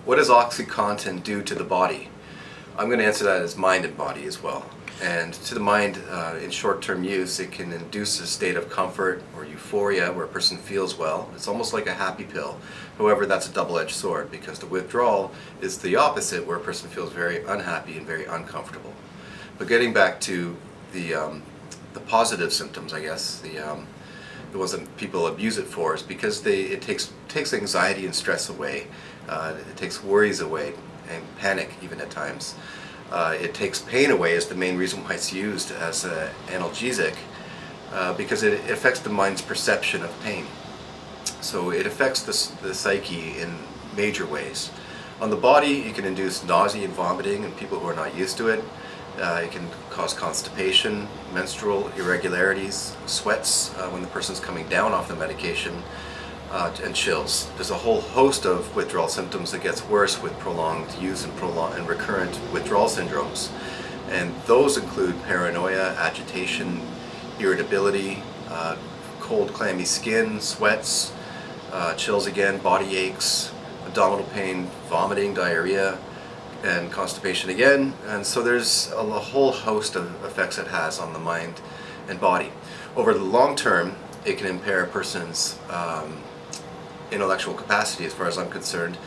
What does Oxycontin do to the body? I'm going to answer that as mind and body as well. And to the mind, in short-term use, it can induce a state of comfort or euphoria where a person feels well. It's almost like a happy pill. However, that's a double-edged sword because the withdrawal is the opposite, where a person feels very unhappy and very uncomfortable. But getting back to the positive symptoms, I guess, the ones that people abuse it for, is because it takes anxiety and stress away. It takes worries away and panic even at times. It takes pain away is the main reason why it's used as an analgesic, because it affects the mind's perception of pain. So it affects the psyche in major ways. On the body, it can induce nausea and vomiting in people who are not used to it. It can cause constipation, menstrual irregularities, sweats when the person's coming down off the medication, and chills. There's a whole host of withdrawal symptoms that gets worse with prolonged use and recurrent withdrawal syndromes. And those include paranoia, agitation, irritability, cold, clammy skin, sweats, chills again, body aches, abdominal pain, vomiting, diarrhea, and constipation again. And so there's a whole host of effects it has on the mind and body. Over the long term, it can impair a person's intellectual capacity. As far as I'm concerned,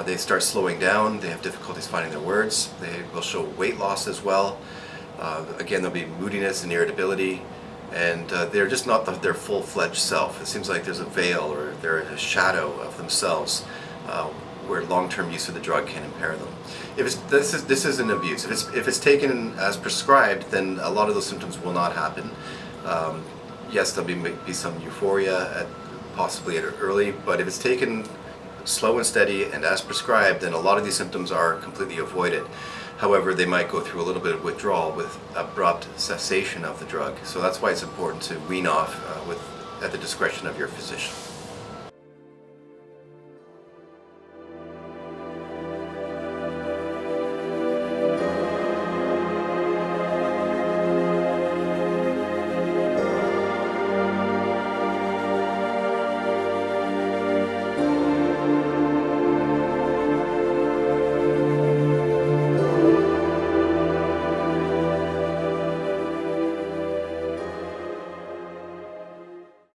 they start slowing down, they have difficulties finding their words, they will show weight loss as well. Again, there'll be moodiness and irritability, and they're just not their full-fledged self. It seems like there's a veil or they're a shadow of themselves, where long-term use of the drug can impair them. This is an abuse. If it's taken as prescribed, then a lot of those symptoms will not happen. Yes, there'll be some euphoria possibly early, but if it's taken slow and steady and as prescribed, then a lot of these symptoms are completely avoided. However, they might go through a little bit of withdrawal with abrupt cessation of the drug. So that's why it's important to wean off at the discretion of your physician.